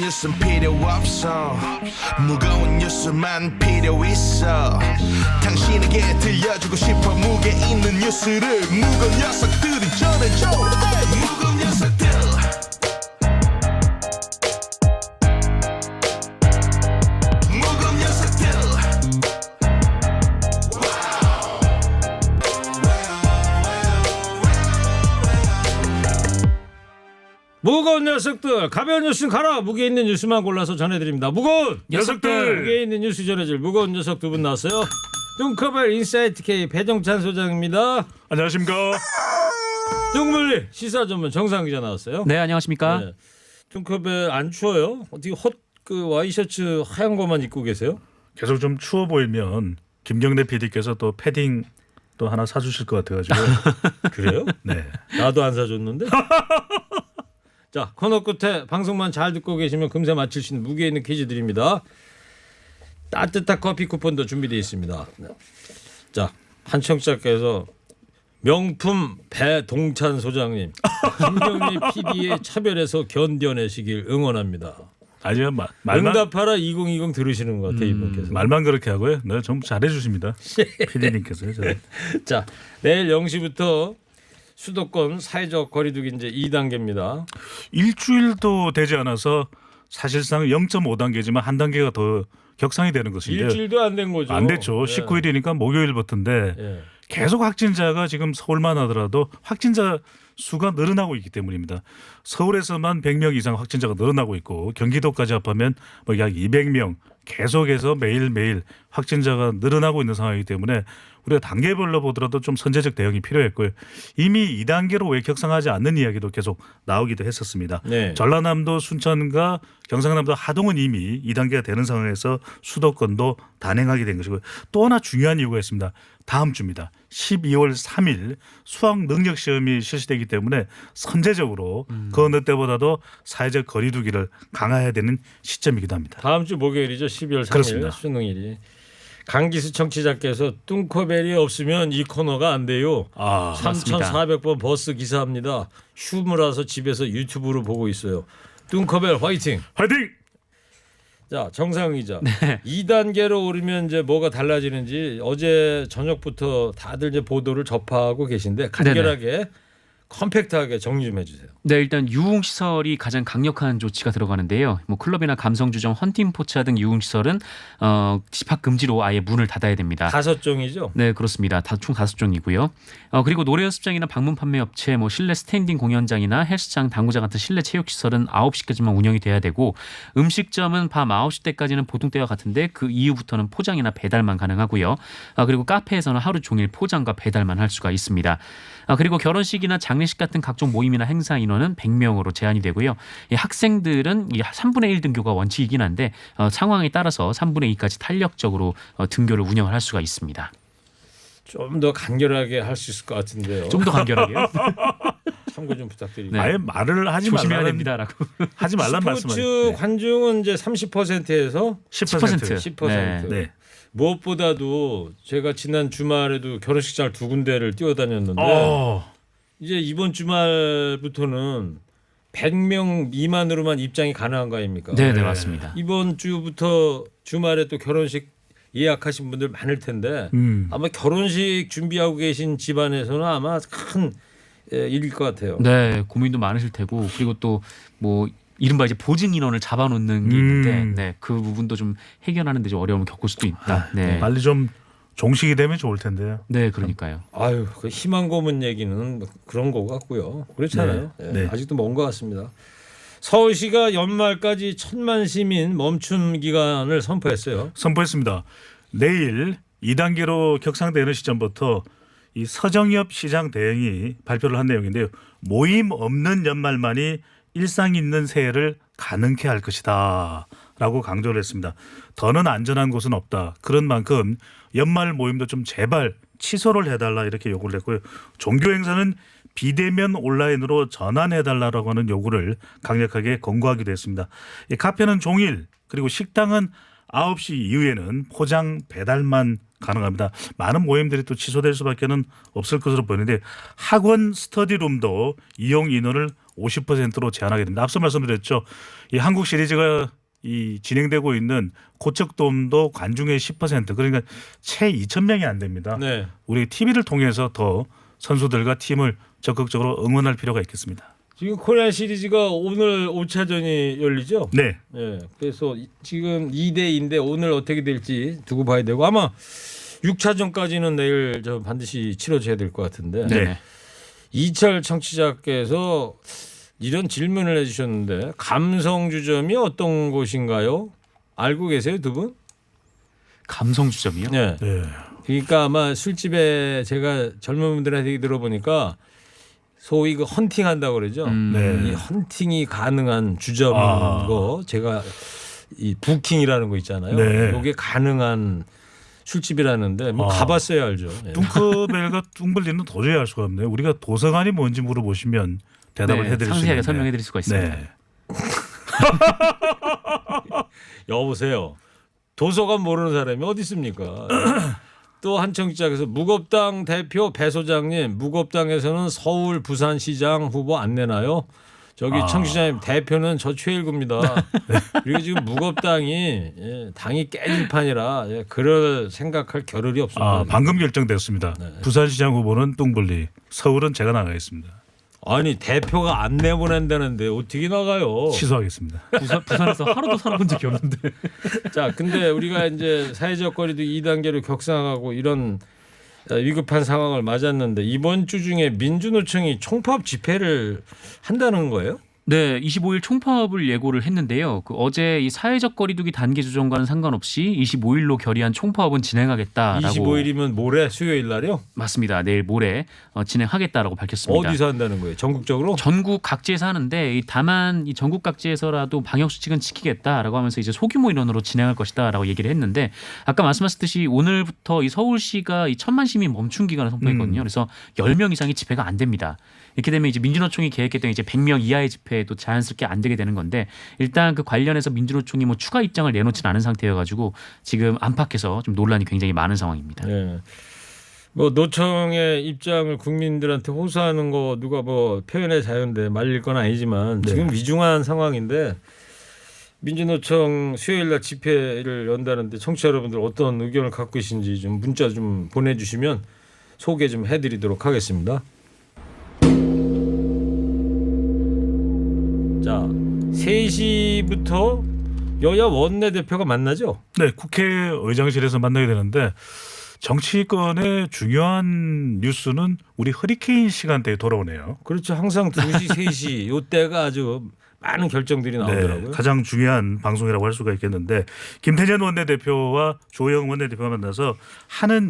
뉴스는 필요 없어 무거운 뉴스만 필요 있어 당신에게 들려주고 싶어 무게 있는 뉴스를 무거운 녀석들이 전해줘 무거운 녀석들 무거운 녀석들 무거운 녀석들 가벼운 뉴스는 가라 무게 있는 뉴스만 골라서 전해드립니다. 무거운 녀석들 무게 있는 뉴스 전해줄 무거운 녀석 두 분 나왔어요. 뚱커벨 인사이트 K 배종찬 소장입니다. 안녕하십니까. 뚱물리 시사 전문 정상 기자 나왔어요. 네, 안녕하십니까. 네. 뚱커벨 안 추워요? 어떻게 그 와이셔츠 하얀 거만 입고 계세요? 계속 좀 추워 보이면 김경래 PD께서 또 패딩 또 하나 사주실 것 같아가지고. 그래요? 네. 나도 안 사줬는데. 자, 코너 끝에 방송만 잘 듣고 계시면 금세 맞힐 수 있는 무게 있는 퀴즈 드립니다. 따뜻한 커피 쿠폰도 준비되어 있습니다. 자, 한 청취자께서 명품 배동찬 소장님 김경리 PD의 차별에서 견뎌내시길 응원합니다. 아니요 말만 응답하라 2020 들으시는 것 같아요. 이분께서. 말만 그렇게 하고요. 네, 좀 잘해주십니다. PD님께서요. 자, 내일 0시부터 수도권 사회적 거리두기 이제 2단계입니다. 일주일도 되지 않아서 사실상 0.5단계지만 한 단계가 더 격상이 되는 것인데 일주일도 안 된 거죠. 안 됐죠. 예. 19일이니까 목요일부터인데 예. 계속 확진자가 지금 서울만 하더라도 확진자 수가 늘어나고 있기 때문입니다. 서울에서만 100명 이상 확진자가 늘어나고 있고 경기도까지 합하면 뭐 약 200명 계속해서 매일매일 확진자가 늘어나고 있는 상황이기 때문에 우리가 단계별로 보더라도 좀 선제적 대응이 필요했고요. 이미 2단계로 왜 격상하지 않는 이야기도 계속 나오기도 했었습니다. 네. 전라남도 순천과 경상남도 하동은 이미 2단계가 되는 상황에서 수도권도 단행하게 된 것이고요. 또 하나 중요한 이유가 있습니다. 다음 주입니다. 12월 3일 수학 능력 시험이 실시되기 때문에 선제적으로 그 어느 때보다도 사회적 거리두기를 강화해야 되는 시점이기도 합니다. 다음 주 목요일이죠. 12월 3일 그렇습니다. 수능일이. 강기수 청취자께서 뚱커벨이 없으면 이 코너가 안 돼요. 맞습니다. 3,400번 버스 기사합니다. 휴무라서 집에서 유튜브로 보고 있어요. 뚱커벨 화이팅. 화이팅! 자, 정상 기자. 2단계로 오르면 이제 뭐가 달라지는지 어제 저녁부터 다들 이제 보도를 접하고 계신데 간결하게 컴팩트하게 정리 좀 해주세요. 네, 일단 유흥시설이 가장 강력한 조치가 들어가는데요. 뭐 클럽이나 감성주점, 헌팅포차 등 유흥시설은 집합 금지로 아예 문을 닫아야 됩니다. 5종이죠. 네, 그렇습니다. 총 5종이고요. 그리고 노래 연습장이나 방문 판매 업체, 뭐 실내 스탠딩 공연장이나 헬스장, 당구장 같은 실내 체육시설은 9시까지만 운영이 돼야 되고 음식점은 밤 9시 때까지는 보통 때와 같은데 그 이후부터는 포장이나 배달만 가능하고요. 그리고 카페에서는 하루 종일 포장과 배달만 할 수가 있습니다. 그리고 결혼식이나 장례식 같은 각종 모임이나 행사 인원은 100명으로 제한이 되고요. 이 학생들은 3분의 1 등교가 원칙이긴 한데 상황에 따라서 3분의 2까지 탄력적으로 등교를 운영을 할 수가 있습니다. 좀 더 간결하게 할 수 있을 것 같은데요. 좀 더 간결하게요. 참고 좀 부탁드립니다. 네. 아예 말을 하지 조심해야 말라는 됩니다라고. 하지 말란 스포츠 말씀을 관중은 이제 30%에서 10%. 10%. 네. 네. 무엇보다도 제가 지난 주말에도 결혼식장 2군데를 뛰어다녔는데 이제 이번 주말부터는 100명 미만으로만 입장이 가능한 거 아닙니까? 네, 네, 맞습니다. 이번 주부터 주말에 또 결혼식 예약하신 분들 많을 텐데 아마 결혼식 준비하고 계신 집안에서는 아마 큰 일일 것 같아요. 네, 고민도 많으실 테고 그리고 또 뭐 이른바 이제 보증 인원을 잡아놓는 게 있는데 네, 그 부분도 좀 해결하는 데 좀 어려움을 겪을 수도 있다. 네, 빨리 좀 종식이 되면 좋을 텐데요. 네, 그러니까요. 아유, 그 희망 고문 얘기는 뭐 그런 거 같고요. 그렇잖아요. 네. 예, 네. 아직도 먼 것 같습니다. 서울시가 연말까지 1,000만 시민 멈춤 기간을 선포했어요. 선포했습니다. 내일 2단계로 격상되는 시점부터 이 서정엽 시장 대행이 발표를 한 내용인데요. 모임 없는 연말만이 일상 있는 새해를 가능케 할 것이다 라고 강조를 했습니다. 더는 안전한 곳은 없다. 그런 만큼 연말 모임도 좀 제발 취소를 해달라 이렇게 요구를 했고요. 종교 행사는 비대면 온라인으로 전환해달라고 하는 요구를 강력하게 권고하기도 했습니다. 이 카페는 종일 그리고 식당은 9시 이후에는 포장 배달만 가능합니다. 많은 모임들이 또 취소될 수밖에 없을 것으로 보이는데 학원 스터디룸도 이용 인원을 50%로 제한하게 됩니다. 앞서 말씀드렸죠. 이 한국 시리즈가 이 진행되고 있는 고척돔도 관중의 10% 그러니까 채 2,000명이 안 됩니다. 네. 우리 TV를 통해서 더 선수들과 팀을 적극적으로 응원할 필요가 있겠습니다. 지금 코리안 시리즈가 오늘 5차전이 열리죠? 네. 네. 그래서 지금 2대2인데 오늘 어떻게 될지 두고 봐야 되고 아마 6차전까지는 내일 저 반드시 치러져야 될 것 같은데 네. 이철 청취자께서 이런 질문을 해주셨는데 감성주점이 어떤 곳인가요? 알고 계세요 두 분? 감성주점이요? 네. 네. 그러니까 아마 술집에 제가 젊은 분들한테 얘기 들어보니까 소위 그 헌팅한다고 그러죠. 네. 이 헌팅이 가능한 주점인 거 제가 이 부킹이라는 거 있잖아요. 네. 이게 가능한 술집이라는데 뭐 가봤어야 알죠. 네. 둥크벨과 둥블리는 도저히 알 수가 없네요. 우리가 도서관이 뭔지 물어보시면 대답을 네, 해드릴 수 상세하게 있는데. 설명해드릴 수가 있습니다. 네. 여보세요. 도서관 모르는 사람이 어디 있습니까? 또 한 청취자께서 무겁당 대표 배 소장님 무겁당에서는 서울 부산시장 후보 안 내나요? 저기 청취자님 대표는 저 최일구입니다. 그리고 지금 무겁당이 당이 깨질 판이라 그럴 생각할 겨를이 없습니다. 방금 결정됐습니다. 부산시장 후보는 뚱블리, 서울은 제가 나가겠습니다. 아니 대표가 안 내보낸다는데 어떻게 나가요? 취소하겠습니다. 부산에서 하루도 살아본 적이 없는데. 자, 근데 우리가 이제 사회적 거리도 2단계로 격상하고 이런 위급한 상황을 맞았는데 이번 주 중에 민주노총이 총파업 집회를 한다는 거예요? 네, 25일 총파업을 예고를 했는데요. 그 어제 이 사회적 거리두기 단계 조정과는 상관없이 25일로 결의한 총파업은 진행하겠다라고. 25일이면 모레 수요일 날이요? 맞습니다. 내일 모레 진행하겠다라고 밝혔습니다. 어디서 한다는 거예요? 전국적으로? 전국 각지에서 하는데 다만 이 전국 각지에서라도 방역 수칙은 지키겠다라고 하면서 이제 소규모 인원으로 진행할 것이다라고 얘기를 했는데 아까 말씀하셨듯이 오늘부터 이 서울시가 이 1,000만 시민 멈춤 기간을 선포했거든요. 그래서 10명 이상의 집회가 안 됩니다. 이렇게 되면 이제 민주노총이 계획했던 이제 100명 이하의 집회도 자연스럽게 안 되게 되는 건데 일단 그 관련해서 민주노총이 뭐 추가 입장을 내놓지는 않은 상태여가지고 지금 안팎에서 좀 논란이 굉장히 많은 상황입니다. 네. 뭐 노총의 입장을 국민들한테 호소하는 거 누가 뭐 표현의 자유인데 말릴 건 아니지만 지금 위중한 상황인데 민주노총 수요일 날 집회를 연다는데 청취자 여러분들 어떤 의견을 갖고 계신지 좀 문자 좀 보내주시면 소개 좀 해드리도록 하겠습니다. 자, 3시부터 여야 원내대표가 만나죠? 네, 국회 의장실에서 만나게 되는데 정치권의 중요한 뉴스는 우리 허리케인 시간대에 돌아오네요. 그렇죠. 항상 2시, 3시 요때가 아주 많은 결정들이 나오더라고요. 네, 가장 중요한 방송이라고 할 수가 있겠는데 김태년 원내대표와 조영 원내대표가 만나서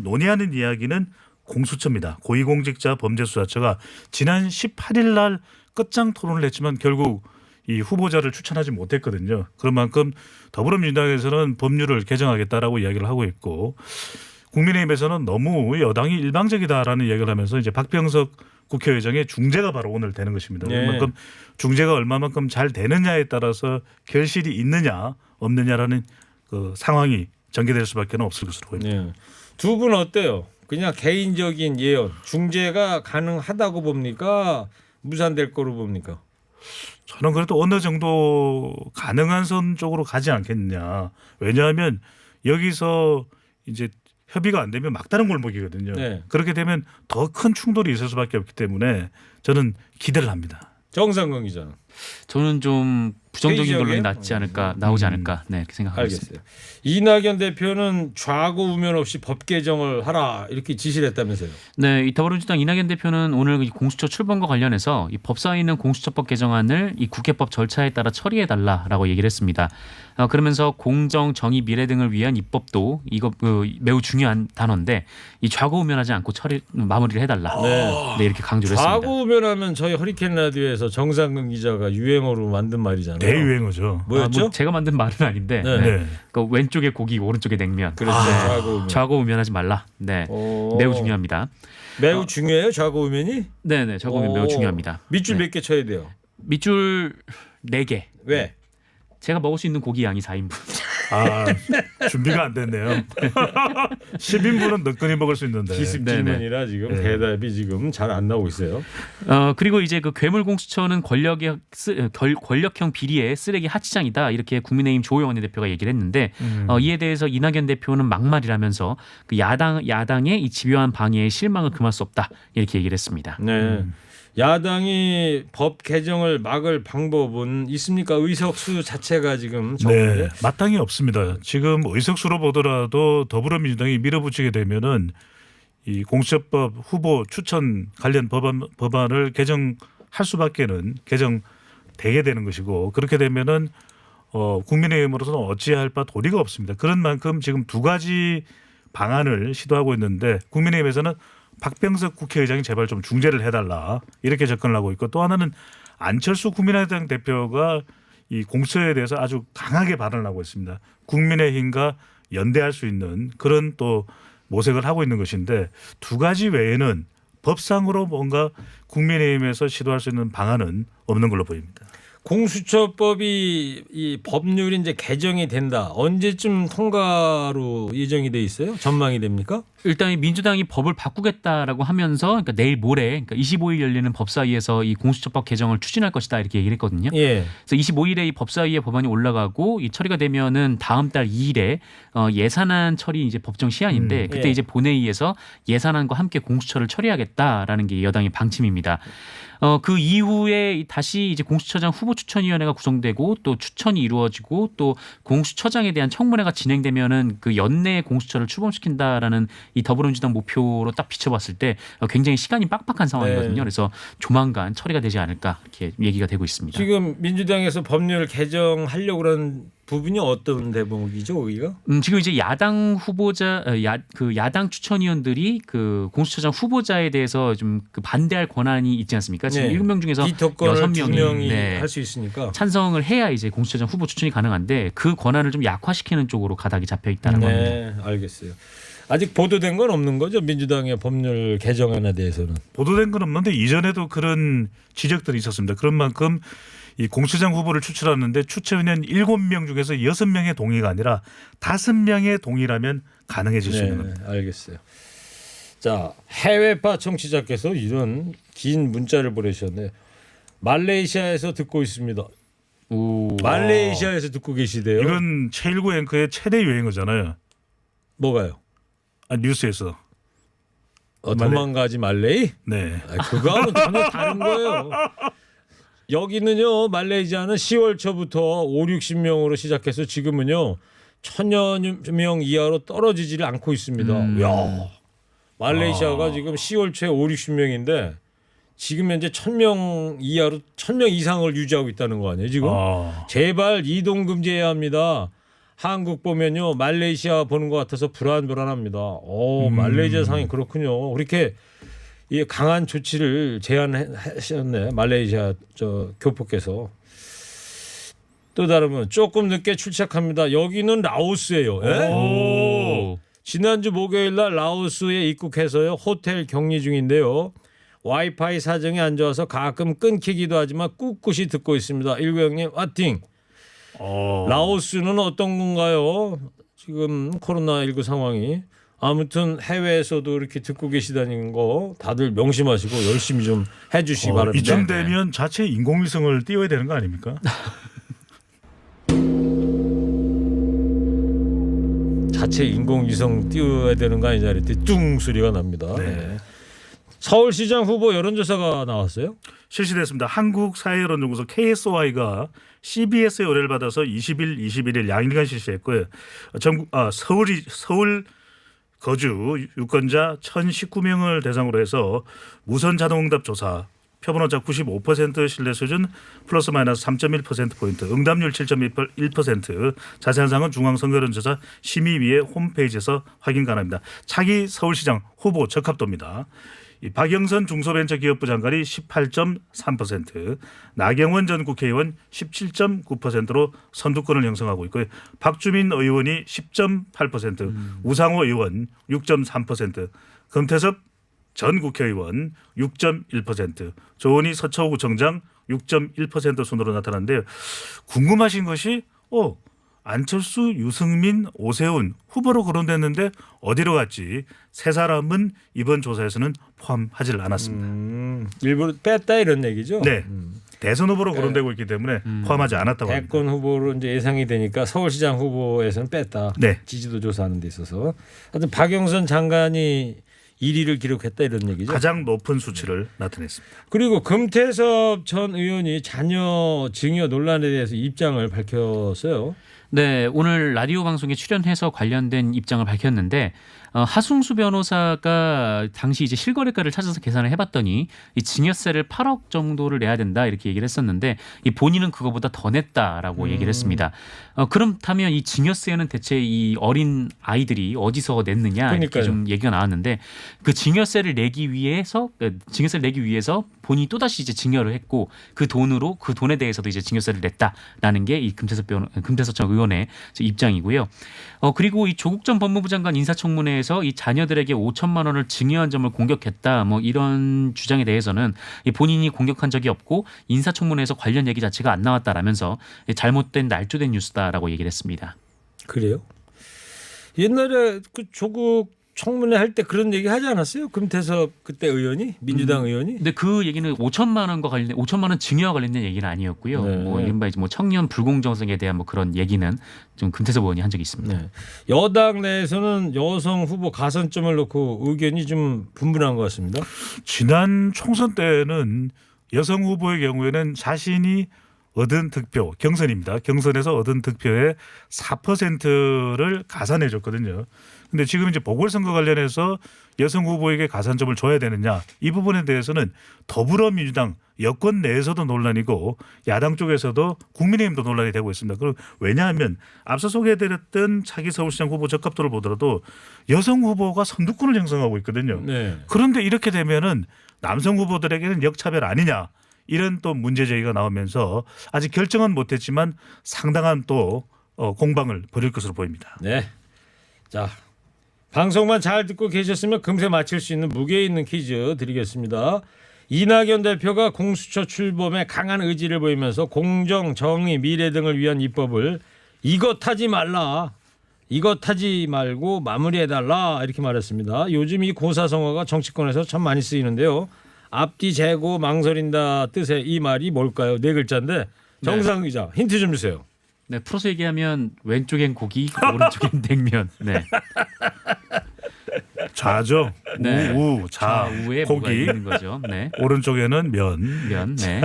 논의하는 이야기는 공수처입니다. 고위공직자 범죄수사처가 지난 18일 날 끝장 토론을 했지만 결국 이 후보자를 추천하지 못했거든요. 그런 만큼 더불어민주당에서는 법률을 개정하겠다라고 이야기를 하고 있고 국민의힘에서는 너무 여당이 일방적이다라는 이야기를 하면서 이제 박병석 국회의장의 중재가 바로 오늘 되는 것입니다. 네. 그만큼 중재가 얼마만큼 잘 되느냐에 따라서 결실이 있느냐 없느냐라는 그 상황이 전개될 수밖에 없을 것으로 보입니다. 네. 두 분 어때요? 그냥 개인적인 예언, 중재가 가능하다고 봅니까? 무산될 거로 봅니까? 저는 그래도 어느 정도 가능한 선 쪽으로 가지 않겠느냐. 왜냐하면 여기서 이제 협의가 안 되면 막다른 골목이거든요. 네. 그렇게 되면 더 큰 충돌이 있을 수밖에 없기 때문에 저는 기대를 합니다. 정상근 기자는 저는 좀 부정적인 회의적이에요? 걸로 나오지 않을까 네, 이렇게 생각하고 있습니다. 알겠어요. 이낙연 대표는 좌고 우면 없이 법 개정을 하라 이렇게 지시를 했다면서요. 네, 이 더불어민주당 이낙연 대표는 오늘 이 공수처 출범과 관련해서 이 법사위에 있는 공수처법 개정안을 이 국회법 절차에 따라 처리해 달라라고 얘기를 했습니다. 그러면서 공정, 정의, 미래 등을 위한 입법도 이거 매우 중요한 단어인데 이 좌고우면하지 않고 마무리를 해달라. 네. 네, 이렇게 강조를 했습니다. 좌고 우면하면 저희 허리케인 라디오에서 정상근 기자가 유행어로 만든 말이잖아요. 대유행어죠. 뭐였죠? 뭐 제가 만든 말은 아닌데 네. 네. 그 왼쪽에 고기, 오른쪽에 냉면. 그렇죠. 좌고 우면. 좌고우면하지 말라. 네, 오. 매우 중요합니다. 매우 중요해요. 좌고 우면이? 네, 좌고우면 매우 중요합니다. 밑줄 네. 몇 개 쳐야 돼요. 밑줄 4개. 왜? 제가 먹을 수 있는 고기 양이 4인분. 준비가 안 됐네요. 10인분은 너끈히 먹을 수 있는데. 기습 네네. 질문이라 지금 대답이 지금 잘 안 나오고 있어요. 그리고 이제 그 괴물공수처는 권력형 비리의 쓰레기 하치장이다 이렇게 국민의힘 조호영 원내대표가 얘기를 했는데 이에 대해서 이낙연 대표는 막말이라면서 그 야당의 이 집요한 방해에 실망을 금할 수 없다 이렇게 얘기를 했습니다. 네. 야당이 법 개정을 막을 방법은 있습니까? 의석수 자체가 지금 적은데. 네, 마땅히 없습니다. 지금 의석수로 보더라도 더불어민주당이 밀어붙이게 되면은 이 공수처법 후보 추천 관련 법안을 개정할 수밖에는 개정되게 되는 것이고 그렇게 되면은 국민의힘으로서는 어찌할 바 도리가 없습니다. 그런 만큼 지금 두 가지 방안을 시도하고 있는데 국민의힘에서는 박병석 국회의장이 제발 좀 중재를 해달라 이렇게 접근을 하고 있고 또 하나는 안철수 국민의당 대표가 이 공수처에 대해서 아주 강하게 발언을 하고 있습니다. 국민의힘과 연대할 수 있는 그런 또 모색을 하고 있는 것인데 두 가지 외에는 법상으로 뭔가 국민의힘에서 시도할 수 있는 방안은 없는 걸로 보입니다. 공수처법이 이 법률이 이제 개정이 된다. 언제쯤 통과로 예정이 돼 있어요? 전망이 됩니까? 일단 이 민주당이 법을 바꾸겠다라고 하면서 그러니까 내일 모레 그러니까 25일 열리는 법사위에서 이 공수처법 개정을 추진할 것이다 이렇게 얘기를 했거든요. 예. 그래서 25일에 이 법사위에 법안이 올라가고 이 처리가 되면은 다음 달 2일에 예산안 처리 이제 법정 시한인데 그때 예. 이제 본회의에서 예산안과 함께 공수처를 처리하겠다라는 게 여당의 방침입니다. 그 이후에 다시 이제 공수처장 후보 추천위원회가 구성되고 또 추천이 이루어지고 또 공수처장에 대한 청문회가 진행되면은 그 연내 공수처를 출범시킨다라는 이 더불어민주당 목표로 딱 비춰봤을 때 굉장히 시간이 빡빡한 상황이거든요. 네. 그래서 조만간 처리가 되지 않을까 이렇게 얘기가 되고 있습니다. 지금 민주당에서 법률 개정하려고 그런 부분이 어떤 대목이죠, 여기가? 지금 이제 야당 후보자 야당 추천위원들이 그 공수처장 후보자에 대해서 좀 그 반대할 권한이 있지 않습니까? 지금 네. 7명 중에서 비토권을 6명이 2명이 할 수 있으니까. 찬성을 해야 이제 공수처장 후보 추천이 가능한데 그 권한을 좀 약화시키는 쪽으로 가닥이 잡혀 있다는 겁니다. 네, 알겠어요. 아직 보도된 건 없는 거죠, 민주당의 법률 개정안에 대해서는. 보도된 건 없는데 이전에도 그런 지적들이 있었습니다. 그런 만큼 이 공수처장 후보를 추천하는데 추천위원 7명 중에서 6명의 동의가 아니라 5명의 동의라면 가능해질 수 있는 겁니다. 알겠어요. 자, 해외파 청취자께서 이런 긴 문자를 보내셨네요. 말레이시아에서 듣고 있습니다. 말레이시아에서 듣고 계시대요. 이건 최일구 앵커의 최대 유행어잖아요. 뭐가요? 뉴스에서. 도망가지 말레이? 네. 그거하고는 전혀 다른 거예요. 여기는요, 말레이시아는 10월 초부터 5, 60명으로 시작해서 지금은요 1000여 명 이하로 떨어지지를 않고 있습니다. 야, 말레이시아가 지금 10월 초에 5, 60명인데 지금 현재 1000명 이하로 1000명 이상을 유지하고 있다는 거 아니에요 지금? 제발 이동 금지해야 합니다. 한국 보면요 말레이시아 보는 것 같아서 불안합니다. 말레이시아 상황이 그렇군요. 그렇게 이 강한 조치를 제안하셨네 말레이시아 교포께서. 또 다르면 조금 늦게 출첵합니다. 여기는 라오스예요. 예? 지난주 목요일 날 라오스에 입국해서요 호텔 격리 중인데요. 와이파이 사정이 안 좋아서 가끔 끊기기도 하지만 꿋꿋이 듣고 있습니다. 19형님 화팅. 라오스는 어떤 건가요? 지금 코로나19 상황이. 아무튼 해외에서도 이렇게 듣고 계시다는 거 다들 명심하시고 열심히 좀 해주시기 바랍니다. 이쯤 되면 자체 인공위성을 띄워야 되는 거 아닙니까? 자체 인공위성 띄워야 되는 거 아니냐 이랬더니 뚱 소리가 납니다. 네. 서울시장 후보 여론조사가 나왔어요? 실시됐습니다. 한국사회여론연구소 KSOI가 CBS의 의뢰를 받아서 20일, 21일 양일간 실시했고요. 서울 거주 유권자 1,019명을 대상으로 해서 무선 자동응답 조사 표본오차 95% 신뢰 수준 플러스 마이너스 3.1%포인트 응답률 7.1% 자세한 사항은 중앙선거여론조사 심의위의 홈페이지에서 확인 가능합니다. 차기 서울시장 후보 적합도입니다. 이 박영선 중소벤처기업부 장관이 18.3%, 나경원 전 국회의원 17.9%로 선두권을 형성하고 있고요. 박주민 의원이 10.8%, 우상호 의원 6.3%, 금태섭 전 국회의원 6.1%, 조은희 서초구청장 6.1% 순으로 나타났는데요. 궁금하신 것이 안철수, 유승민, 오세훈 후보로 거론됐는데 어디로 갔지? 세 사람은 이번 조사에서는 포함하지를 않았습니다. 일부러 뺐다 이런 얘기죠. 네. 대선 후보로 거론되고 있기 때문에 포함하지 않았다고 합니다. 대권 후보로 이제 예상이 되니까 서울시장 후보에서는 뺐다. 네. 지지도 조사하는 데 있어서. 하여튼 박영선 장관이 1위를 기록했다 이런 얘기죠. 가장 높은 수치를 나타냈습니다. 그리고 금태섭 전 의원이 자녀 증여 논란에 대해서 입장을 밝혔어요. 네, 오늘 라디오 방송에 출연해서 관련된 입장을 밝혔는데 하승수 변호사가 당시 이제 실거래가를 찾아서 계산을 해봤더니 이 증여세를 8억 정도를 내야 된다 이렇게 얘기를 했었는데 이 본인은 그거보다 더 냈다라고 얘기를 했습니다. 그렇다면 이 증여세는 대체 이 어린 아이들이 어디서 냈느냐 이렇게 그러니까요. 좀 얘기가 나왔는데 그 증여세를 내기 위해서 본인이 또 다시 이제 증여를 했고 그 돈에 대해서도 이제 증여세를 냈다라는 게 이 금태섭 전 의원의 입장이고요. 그리고 이 조국 전 법무부 장관 인사청문회에서 이 자녀들에게 5천만 원을 증여한 점을 공격했다. 뭐 이런 주장에 대해서는 이 본인이 공격한 적이 없고 인사청문회에서 관련 얘기 자체가 안 나왔다라면서 잘못된 날조된 뉴스다라고 얘기를 했습니다. 그래요? 옛날에 그 조국 청문회 할 때 그런 얘기 하지 않았어요? 금태섭 그때 의원이 민주당 의원이? 근데 그 얘기는 5천만 원 증여와 관련된 얘기는 아니었고요. 네. 뭐 이른바 이제 뭐 청년 불공정성에 대한 뭐 그런 얘기는 좀 금태섭 의원이 한 적이 있습니다. 네. 여당 내에서는 여성 후보 가산점을 놓고 의견이 좀 분분한 것 같습니다. 지난 총선 때는 여성 후보의 경우에는 자신이 얻은 득표, 경선입니다. 경선에서 얻은 득표의 4%를 가산해 줬거든요. 근데 지금 이제 보궐선거 관련해서 여성 후보에게 가산점을 줘야 되느냐 이 부분에 대해서는 더불어민주당 여권 내에서도 논란이고 야당 쪽에서도 국민의힘도 논란이 되고 있습니다. 그리고 왜냐하면 앞서 소개해드렸던 차기 서울시장 후보 적합도를 보더라도 여성 후보가 선두권을 형성하고 있거든요. 네. 그런데 이렇게 되면은 남성 후보들에게는 역차별 아니냐 이런 또 문제 제기가 나오면서 아직 결정은 못했지만 상당한 또 공방을 벌일 것으로 보입니다. 네. 자, 방송만 잘 듣고 계셨으면 금세 맞힐 수 있는 무게 있는 퀴즈 드리겠습니다. 이낙연 대표가 공수처 출범에 강한 의지를 보이면서 공정, 정의, 미래 등을 위한 입법을 이것 하지 말라. 이것 하지 말고 마무리해달라 이렇게 말했습니다. 요즘 이 고사성어가 정치권에서 참 많이 쓰이는데요. 앞뒤 재고 망설인다 뜻의 이 말이 뭘까요? 네 글자인데 정상 기자 힌트 좀 주세요. 네, 풀어서 얘기하면 왼쪽엔 고기, 오른쪽엔 냉면. 네. 좌죠. 네. 좌, 좌우에 뭐가 고기. 있는 거죠. 네. 오른쪽에는 면. 네.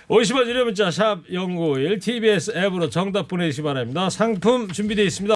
50원 유료 문자 샵 0951 TBS 앱으로 정답 보내주시기 바랍니다. 상품 준비되어 있습니다.